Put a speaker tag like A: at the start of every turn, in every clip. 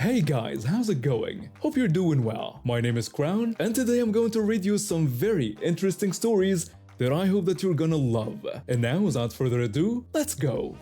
A: Hey guys, how's it going? Hope you're doing well. My name is Crown, and today I'm going to read you some very interesting stories that I hope that you're gonna love. And now, without further ado, let's go!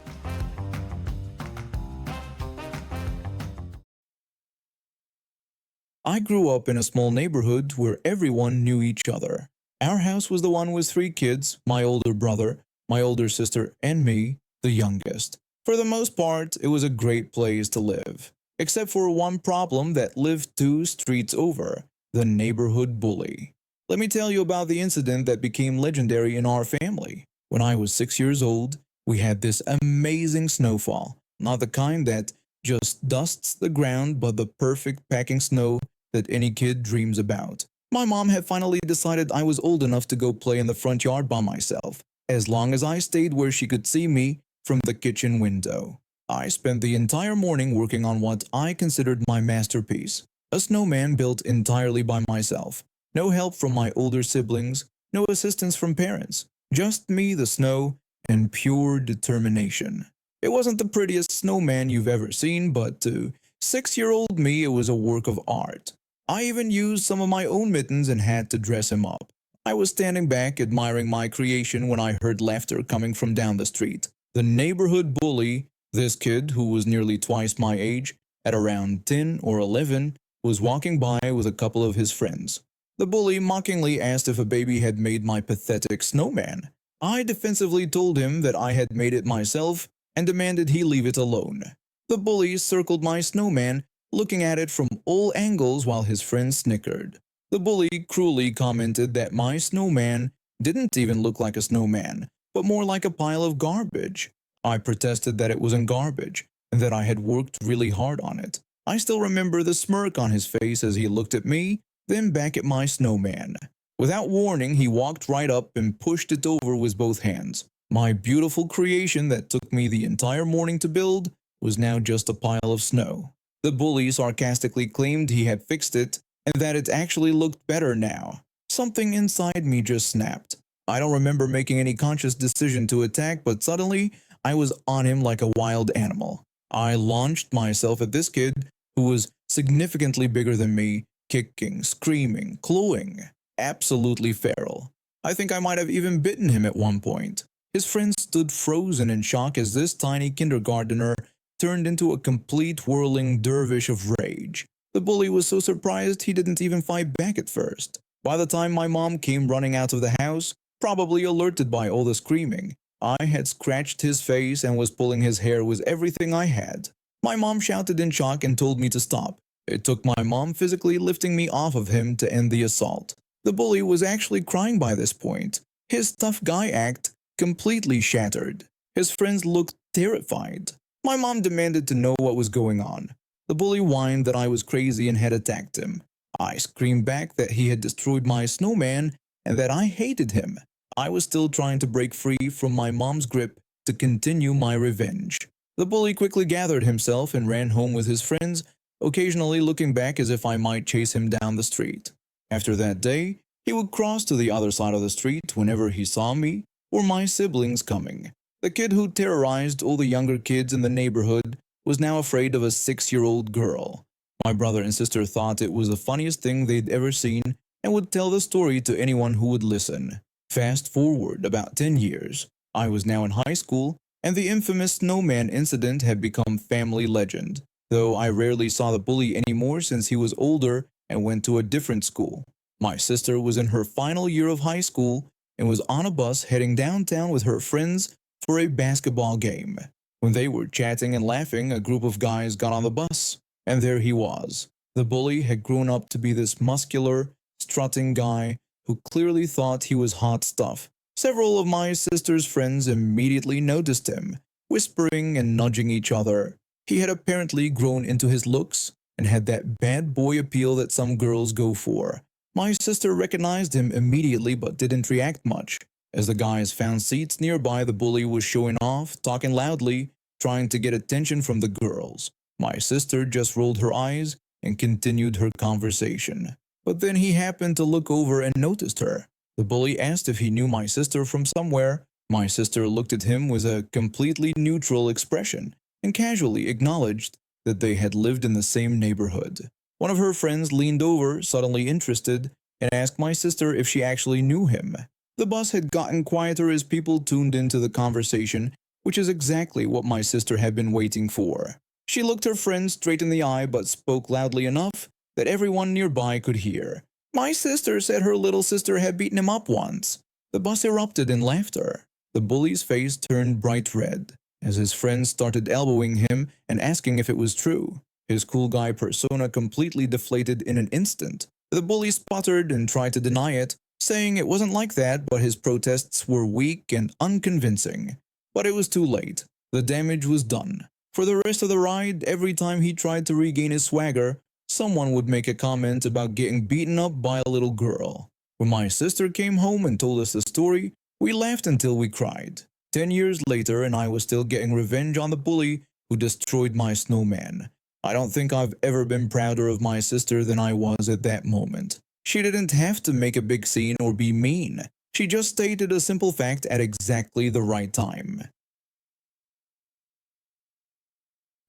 B: I grew up in a small neighborhood where everyone knew each other. Our house was the one with 3 kids, my older brother, my older sister, and me, the youngest. For the most part, it was a great place to live. Except for one problem that lived 2 streets over, the neighborhood bully. Let me tell you about the incident that became legendary in our family. When I was 6 years old, we had this amazing snowfall. Not the kind that just dusts the ground, but the perfect packing snow that any kid dreams about. My mom had finally decided I was old enough to go play in the front yard by myself, as long as I stayed where she could see me from the kitchen window. I spent the entire morning working on what I considered my masterpiece, a snowman built entirely by myself. No help from my older siblings, no assistance from parents, just me, the snow, and pure determination. It wasn't the prettiest snowman you've ever seen, but to 6-year-old me it was a work of art. I even used some of my own mittens and had to dress him up. I was standing back admiring my creation when I heard laughter coming from down the street. The neighborhood bully, this kid who was nearly twice my age, at around 10 or 11, was walking by with a couple of his friends. The bully mockingly asked if a baby had made my pathetic snowman. I defensively told him that I had made it myself and demanded he leave it alone. The bully circled my snowman, looking at it from all angles while his friends snickered. The bully cruelly commented that my snowman didn't even look like a snowman, but more like a pile of garbage. I protested that it wasn't garbage, and that I had worked really hard on it. I still remember the smirk on his face as he looked at me, then back at my snowman. Without warning, he walked right up and pushed it over with both hands. My beautiful creation that took me the entire morning to build was now just a pile of snow. The bully sarcastically claimed he had fixed it and that it actually looked better now. Something inside me just snapped. I don't remember making any conscious decision to attack, but suddenly I was on him like a wild animal. I launched myself at this kid who was significantly bigger than me, kicking, screaming, clawing. Absolutely feral. I think I might have even bitten him at one point. His friends stood frozen in shock as this tiny kindergartner turned into a complete whirling dervish of rage. The bully was so surprised he didn't even fight back at first. By the time my mom came running out of the house, probably alerted by all the screaming, I had scratched his face and was pulling his hair with everything I had. My mom shouted in shock and told me to stop. It took my mom physically lifting me off of him to end the assault. The bully was actually crying by this point. His tough guy act completely shattered. His friends looked terrified. My mom demanded to know what was going on. The bully whined that I was crazy and had attacked him. I screamed back that he had destroyed my snowman and that I hated him. I was still trying to break free from my mom's grip to continue my revenge. The bully quickly gathered himself and ran home with his friends, occasionally looking back as if I might chase him down the street. After that day, he would cross to the other side of the street whenever he saw me or my siblings coming. The kid who terrorized all the younger kids in the neighborhood was now afraid of a 6-year-old girl. My brother and sister thought it was the funniest thing they'd ever seen and would tell the story to anyone who would listen. Fast forward about 10 years, I was now in high school, and the infamous snowman incident had become family legend, though I rarely saw the bully anymore since he was older and went to a different school. My sister was in her final year of high school and was on a bus heading downtown with her friends for a basketball game. When they were chatting and laughing, a group of guys got on the bus, and there he was. The bully had grown up to be this muscular, strutting guy who clearly thought he was hot stuff. Several of my sister's friends immediately noticed him, whispering and nudging each other. He had apparently grown into his looks and had that bad boy appeal that some girls go for. My sister recognized him immediately but didn't react much. As the guys found seats nearby, the bully was showing off, talking loudly, trying to get attention from the girls. My sister just rolled her eyes and continued her conversation. But then he happened to look over and noticed her. The bully asked if he knew my sister from somewhere. My sister looked at him with a completely neutral expression and casually acknowledged that they had lived in the same neighborhood. One of her friends leaned over, suddenly interested, and asked my sister if she actually knew him. The bus had gotten quieter as people tuned into the conversation, which is exactly what my sister had been waiting for. She looked her friend straight in the eye but spoke loudly enough that everyone nearby could hear. My sister said her little sister had beaten him up once. The bus erupted in laughter. The bully's face turned bright red as his friends started elbowing him and asking if it was true. His cool guy persona completely deflated in an instant. The bully sputtered and tried to deny it, saying it wasn't like that, but his protests were weak and unconvincing. But it was too late. The damage was done. For the rest of the ride, every time he tried to regain his swagger, someone would make a comment about getting beaten up by a little girl. When my sister came home and told us the story, we laughed until we cried. 10 years later, and I was still getting revenge on the bully who destroyed my snowman. I don't think I've ever been prouder of my sister than I was at that moment. She didn't have to make a big scene or be mean. She just stated a simple fact at exactly the right time.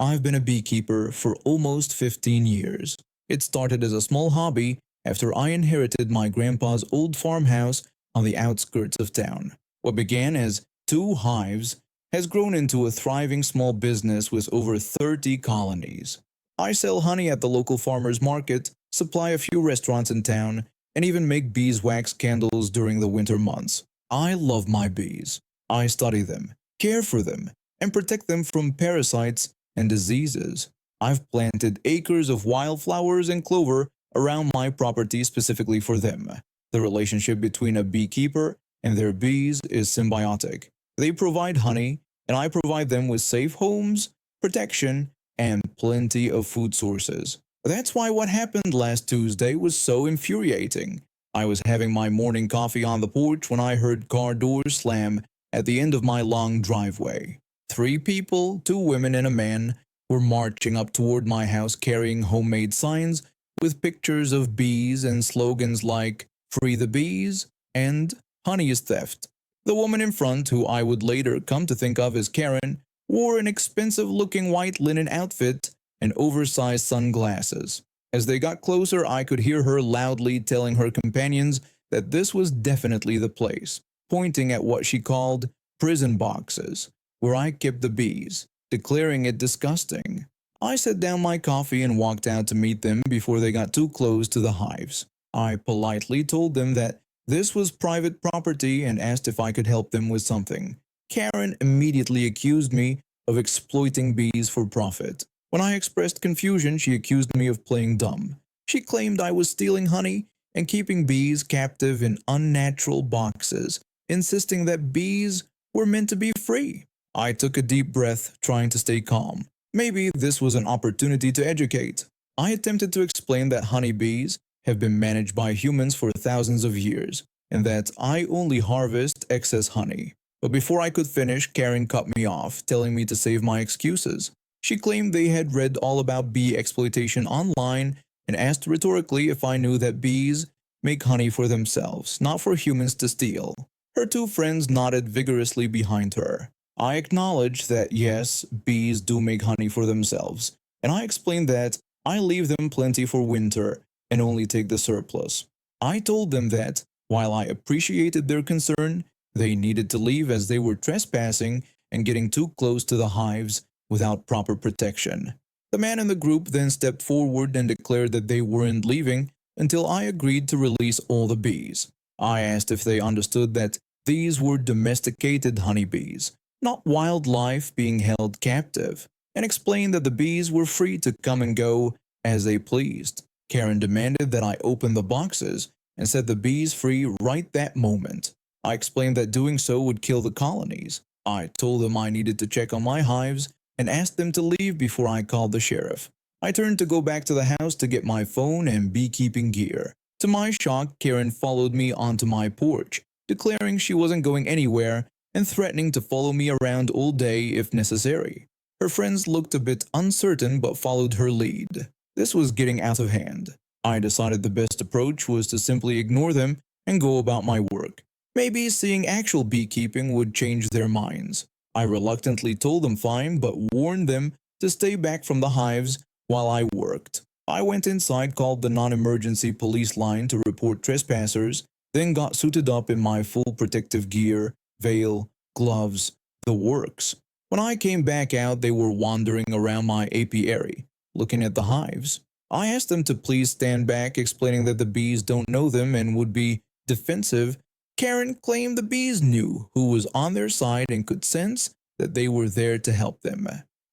B: I've been a beekeeper for almost 15 years. It started as a small hobby after I inherited my grandpa's old farmhouse on the outskirts of town. What began as 2 hives has grown into a thriving small business with over 30 colonies. I sell honey at the local farmers market, supply a few restaurants in town, and even make beeswax candles during the winter months. I love my bees. I study them, care for them, and protect them from parasites and diseases. I've planted acres of wildflowers and clover around my property specifically for them. The relationship between a beekeeper and their bees is symbiotic. They provide honey, and I provide them with safe homes, protection, and plenty of food sources. That's why what happened last Tuesday was so infuriating. I was having my morning coffee on the porch when I heard car doors slam at the end of my long driveway. 3 people, 2 women and a man, were marching up toward my house carrying homemade signs with pictures of bees and slogans like "Free the Bees" and "Honey is Theft." The woman in front, who I would later come to think of as Karen, wore an expensive-looking white linen outfit and oversized sunglasses. As they got closer, I could hear her loudly telling her companions that this was definitely the place, pointing at what she called prison boxes, where I kept the bees, declaring it disgusting. I set down my coffee and walked out to meet them before they got too close to the hives. I politely told them that this was private property and asked if I could help them with something. Karen immediately accused me of exploiting bees for profit. When I expressed confusion, she accused me of playing dumb. She claimed I was stealing honey and keeping bees captive in unnatural boxes, insisting that bees were meant to be free. I took a deep breath, trying to stay calm. Maybe this was an opportunity to educate. I attempted to explain that honeybees have been managed by humans for thousands of years, and that I only harvest excess honey. But before I could finish, Karen cut me off, telling me to save my excuses. She claimed they had read all about bee exploitation online and asked rhetorically if I knew that bees make honey for themselves, not for humans to steal. Her 2 friends nodded vigorously behind her. I acknowledged that yes, bees do make honey for themselves, and I explained that I leave them plenty for winter and only take the surplus. I told them that, while I appreciated their concern, they needed to leave as they were trespassing and getting too close to the hives without proper protection. The man in the group then stepped forward and declared that they weren't leaving until I agreed to release all the bees. I asked if they understood that these were domesticated honeybees, not wildlife being held captive, and explained that the bees were free to come and go as they pleased. Karen demanded that I open the boxes and set the bees free right that moment. I explained that doing so would kill the colonies. I told them I needed to check on my hives and asked them to leave before I called the sheriff. I turned to go back to the house to get my phone and beekeeping gear. To my shock, Karen followed me onto my porch, declaring she wasn't going anywhere and threatening to follow me around all day if necessary. Her friends looked a bit uncertain but followed her lead. This was getting out of hand. I decided the best approach was to simply ignore them and go about my work. Maybe seeing actual beekeeping would change their minds. I reluctantly told them fine, but warned them to stay back from the hives while I worked. I went inside, called the non-emergency police line to report trespassers, then got suited up in my full protective gear, veil, gloves, the works. When I came back out, they were wandering around my apiary, looking at the hives. I asked them to please stand back, explaining that the bees don't know them and would be defensive. Karen claimed the bees knew who was on their side and could sense that they were there to help them.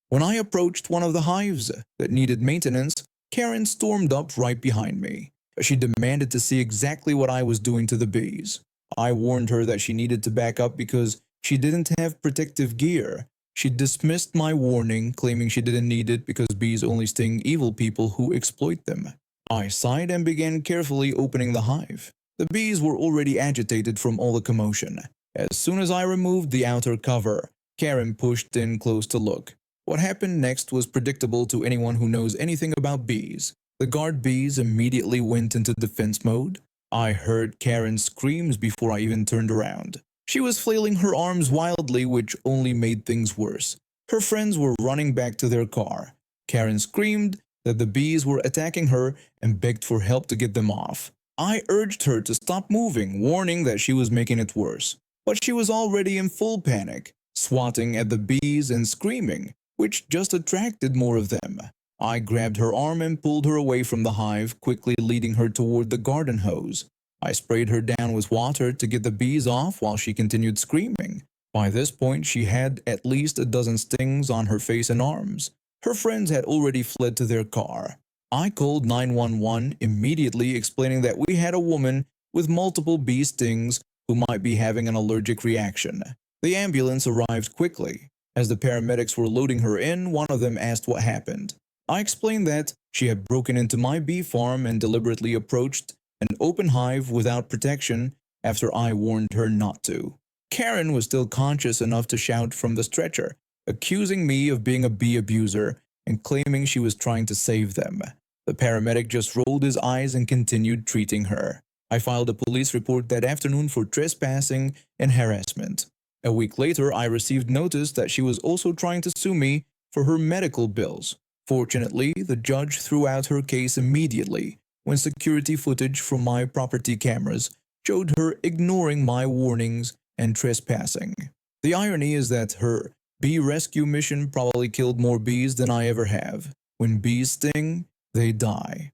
B: When I approached one of the hives that needed maintenance, Karen stormed up right behind me. She demanded to see exactly what I was doing to the bees. I warned her that she needed to back up because she didn't have protective gear. She dismissed my warning, claiming she didn't need it because bees only sting evil people who exploit them. I sighed and began carefully opening the hive. The bees were already agitated from all the commotion. As soon as I removed the outer cover, Karen pushed in close to look. What happened next was predictable to anyone who knows anything about bees. The guard bees immediately went into defense mode. I heard Karen's screams before I even turned around. She was flailing her arms wildly, which only made things worse. Her friends were running back to their car. Karen screamed that the bees were attacking her and begged for help to get them off. I urged her to stop moving, warning that she was making it worse. But she was already in full panic, swatting at the bees and screaming, which just attracted more of them. I grabbed her arm and pulled her away from the hive, quickly leading her toward the garden hose. I sprayed her down with water to get the bees off while she continued screaming. By this point, she had at least a dozen stings on her face and arms. Her friends had already fled to their car. I called 911 immediately, explaining that we had a woman with multiple bee stings who might be having an allergic reaction. The ambulance arrived quickly. As the paramedics were loading her in, one of them asked what happened. I explained that she had broken into my bee farm and deliberately approached an open hive without protection after I warned her not to. Karen was still conscious enough to shout from the stretcher, accusing me of being a bee abuser and claiming she was trying to save them. The paramedic just rolled his eyes and continued treating her. I filed a police report that afternoon for trespassing and harassment. A week later, I received notice that she was also trying to sue me for her medical bills. Fortunately, the judge threw out her case immediately when security footage from my property cameras showed her ignoring my warnings and trespassing. The irony is that her bee rescue mission probably killed more bees than I ever have. When bees sting, they die.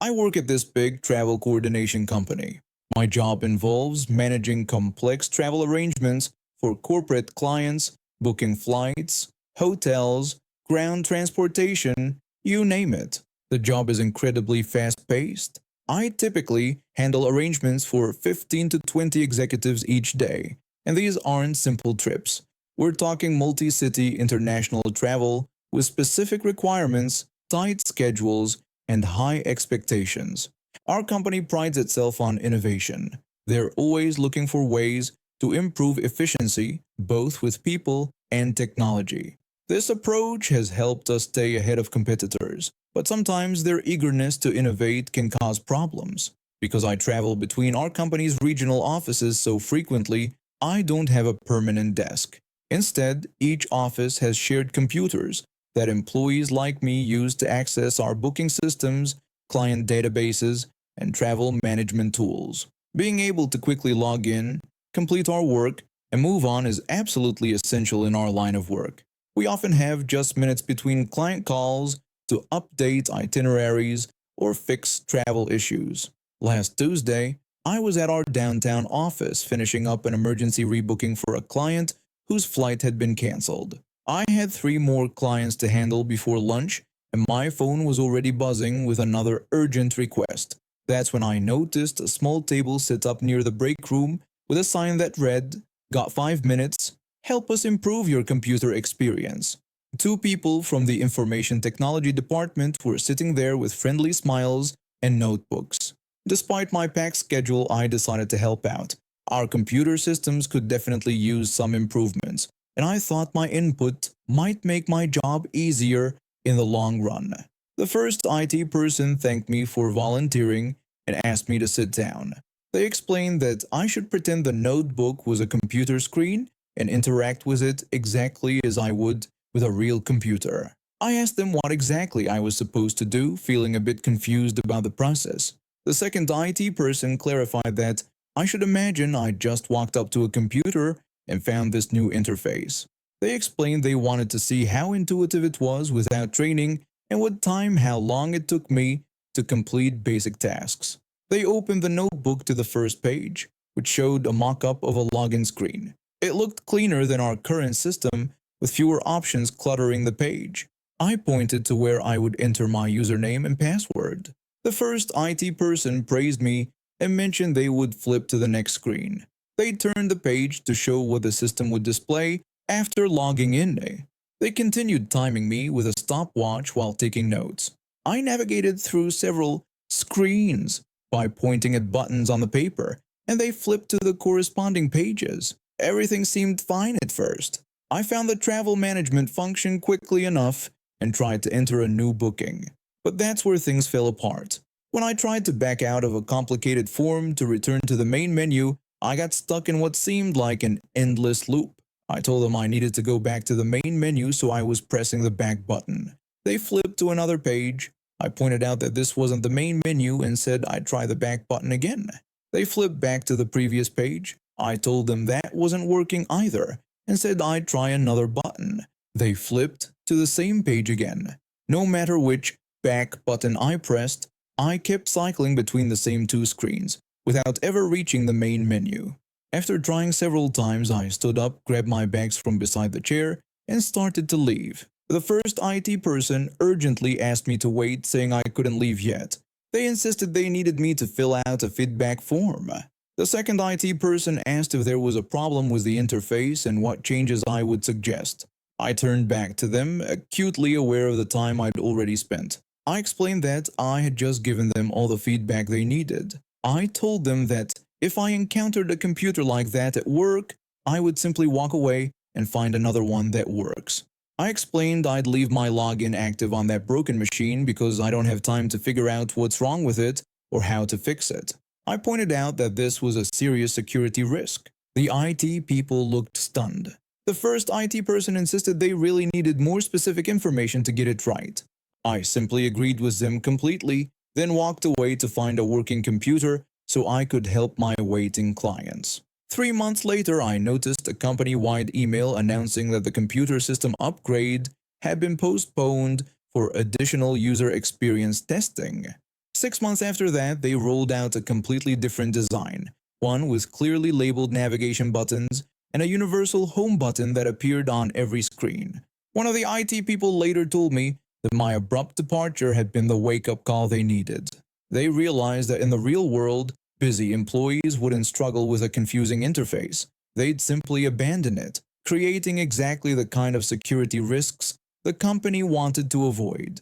B: I work at this big travel coordination company. My job involves managing complex travel arrangements for corporate clients, booking flights, hotels, ground transportation, you name it. The job is incredibly fast-paced. I typically handle arrangements for 15 to 20 executives each day, and these aren't simple trips. We're talking multi-city international travel with specific requirements, tight schedules, and high expectations. Our company prides itself on innovation. They're always looking for ways to improve efficiency, both with people and technology. This approach has helped us stay ahead of competitors, but sometimes their eagerness to innovate can cause problems. Because I travel between our company's regional offices so frequently, I don't have a permanent desk. Instead, each office has shared computers that employees like me use to access our booking systems, client databases, and travel management tools. Being able to quickly log in, complete our work, and move on is absolutely essential in our line of work. We often have just minutes between client calls to update itineraries or fix travel issues. Last Tuesday, I was at our downtown office finishing up an emergency rebooking for a client whose flight had been canceled. I had 3 more clients to handle before lunch, and my phone was already buzzing with another urgent request. That's when I noticed a small table set up near the break room with a sign that read, "Got 5 minutes? Help us improve your computer experience." 2 people from the information technology department were sitting there with friendly smiles and notebooks. Despite my packed schedule, I decided to help out. Our computer systems could definitely use some improvements, and I thought my input might make my job easier in the long run. The first IT person thanked me for volunteering and asked me to sit down. They explained that I should pretend the notebook was a computer screen and interact with it exactly as I would with a real computer. I asked them what exactly I was supposed to do, feeling a bit confused about the process. The second IT person clarified that I should imagine I just walked up to a computer and found this new interface. They explained they wanted to see how intuitive it was without training and would time how long it took me to complete basic tasks. They opened the notebook to the first page, which showed a mock-up of a login screen. It looked cleaner than our current system, with fewer options cluttering the page. I pointed to where I would enter my username and password. The first IT person praised me and mentioned they would flip to the next screen. They turned the page to show what the system would display after logging in. They continued timing me with a stopwatch while taking notes. I navigated through several screens by pointing at buttons on the paper, and they flipped to the corresponding pages. Everything seemed fine at first. I found the travel management function quickly enough and tried to enter a new booking. But that's where things fell apart. When I tried to back out of a complicated form to return to the main menu, I got stuck in what seemed like an endless loop. I told them I needed to go back to the main menu, so I was pressing the back button. They flipped to another page. I pointed out that this wasn't the main menu and said I'd try the back button again. They flipped back to the previous page. I told them that wasn't working either and said I'd try another button. They flipped to the same page again. No matter which back button I pressed, I kept cycling between the same two screens without ever reaching the main menu. After trying several times, I stood up, grabbed my bags from beside the chair, and started to leave. The first IT person urgently asked me to wait, saying I couldn't leave yet. They insisted they needed me to fill out a feedback form. The second IT person asked if there was a problem with the interface and what changes I would suggest. I turned back to them, acutely aware of the time I'd already spent. I explained that I had just given them all the feedback they needed. I told them that if I encountered a computer like that at work, I would simply walk away and find another one that works. I explained I'd leave my login active on that broken machine because I don't have time to figure out what's wrong with it or how to fix it. I pointed out that this was a serious security risk. The IT people looked stunned. The first IT person insisted they really needed more specific information to get it right. I simply agreed with them completely, then walked away to find a working computer so I could help my waiting clients. 3 months later, I noticed a company-wide email announcing that the computer system upgrade had been postponed for additional user experience testing. 6 months after that, they rolled out a completely different design, one with clearly labeled navigation buttons and a universal home button that appeared on every screen. One of the IT people later told me that my abrupt departure had been the wake-up call they needed. They realized that in the real world, busy employees wouldn't struggle with a confusing interface. They'd simply abandon it, creating exactly the kind of security risks the company wanted to avoid.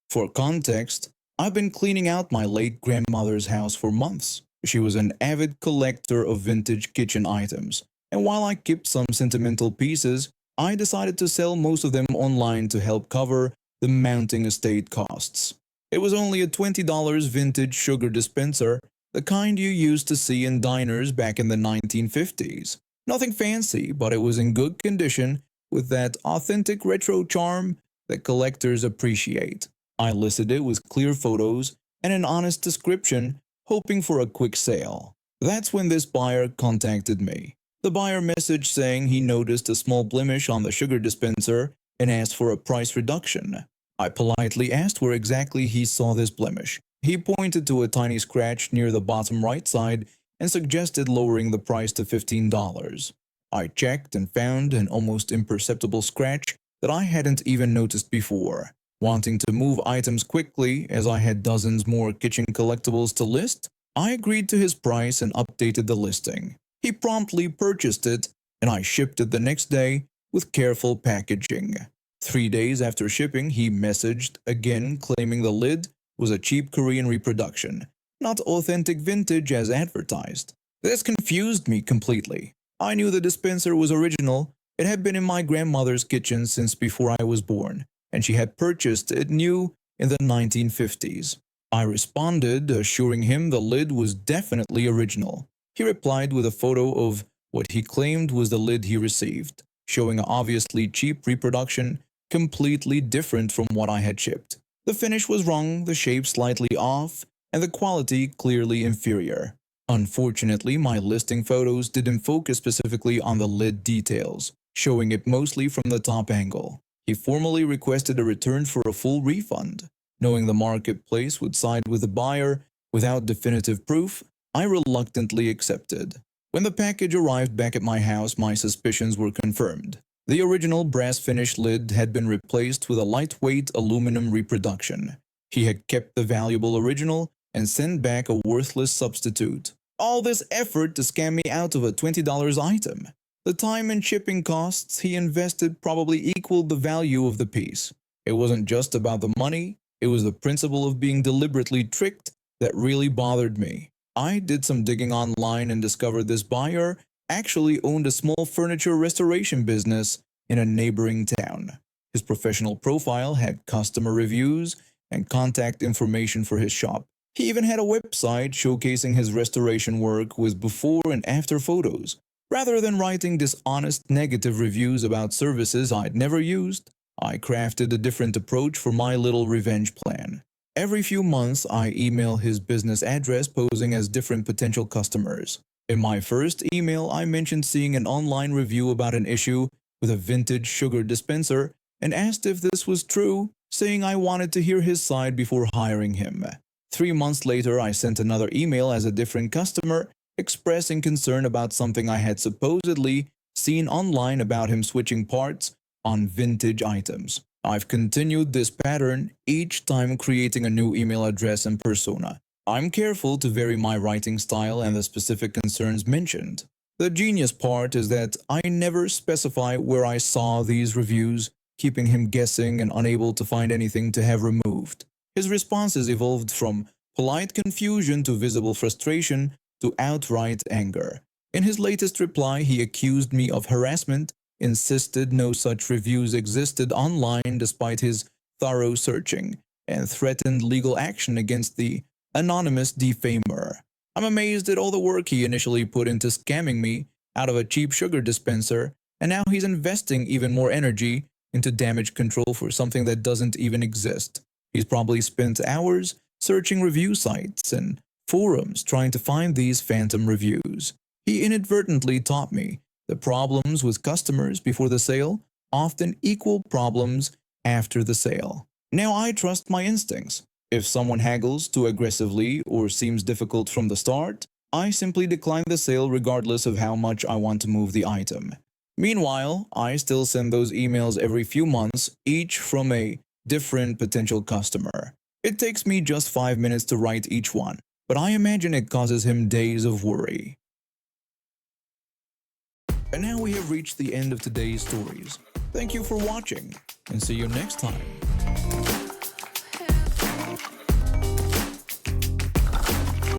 B: For context, I've been cleaning out my late grandmother's house for months. She was an avid collector of vintage kitchen items, and while I kept some sentimental pieces, I decided to sell most of them online to help cover the mounting estate costs. It was only a $20 vintage sugar dispenser, the kind you used to see in diners back in the 1950s. Nothing fancy, but it was in good condition with that authentic retro charm that collectors appreciate. I listed it with clear photos and an honest description, hoping for a quick sale. That's when this buyer contacted me. The buyer messaged saying he noticed a small blemish on the sugar dispenser and asked for a price reduction. I politely asked where exactly he saw this blemish. He pointed to a tiny scratch near the bottom right side and suggested lowering the price to $15. I checked and found an almost imperceptible scratch that I hadn't even noticed before. Wanting to move items quickly, as I had dozens more kitchen collectibles to list, I agreed to his price and updated the listing. He promptly purchased it, and I shipped it the next day with careful packaging. 3 days after shipping, he messaged again claiming the lid was a cheap Korean reproduction, not authentic vintage as advertised. This confused me completely. I knew the dispenser was original. It had been in my grandmother's kitchen since before I was born, and she had purchased it new in the 1950s. I responded, assuring him the lid was definitely original. He replied with a photo of what he claimed was the lid he received, showing an obviously cheap reproduction, completely different from what I had shipped. The finish was wrong, the shape slightly off, and the quality clearly inferior. Unfortunately, my listing photos didn't focus specifically on the lid details, showing it mostly from the top angle. He formally requested a return for a full refund. Knowing the marketplace would side with the buyer without definitive proof, I reluctantly accepted. When the package arrived back at my house, my suspicions were confirmed. The original brass finish lid had been replaced with a lightweight aluminum reproduction. He had kept the valuable original and sent back a worthless substitute. All this effort to scam me out of a $20 item. The time and shipping costs he invested probably equaled the value of the piece. It wasn't just about the money, it was the principle of being deliberately tricked that really bothered me. I did some digging online and discovered this buyer actually owned a small furniture restoration business in a neighboring town. His professional profile had customer reviews and contact information for his shop. He even had a website showcasing his restoration work with before and after photos. Rather than writing dishonest negative reviews about services I'd never used, I crafted a different approach for my little revenge plan. Every few months, I email his business address posing as different potential customers. In my first email, I mentioned seeing an online review about an issue with a vintage sugar dispenser and asked if this was true, saying I wanted to hear his side before hiring him. 3 months later, I sent another email as a different customer, expressing concern about something I had supposedly seen online about him switching parts on vintage items. I've continued this pattern, each time creating a new email address and persona. I'm careful to vary my writing style and the specific concerns mentioned. The genius part is that I never specify where I saw these reviews, keeping him guessing and unable to find anything to have removed. His responses evolved from polite confusion to visible frustration to outright anger. In his latest reply, he accused me of harassment, insisted no such reviews existed online despite his thorough searching, and threatened legal action against the anonymous defamer. I'm amazed at all the work he initially put into scamming me out of a cheap sugar dispenser, and now he's investing even more energy into damage control for something that doesn't even exist. He's probably spent hours searching review sites and forums trying to find these phantom reviews. He inadvertently taught me the problems with customers before the sale often equal problems after the sale. Now I trust my instincts. If someone haggles too aggressively or seems difficult from the start, I simply decline the sale regardless of how much I want to move the item. Meanwhile, I still send those emails every few months, each from a different potential customer. It takes me just 5 minutes to write each one, but I imagine it causes him days of worry. And now we have reached the end of today's stories. Thank you for watching, and see you next time.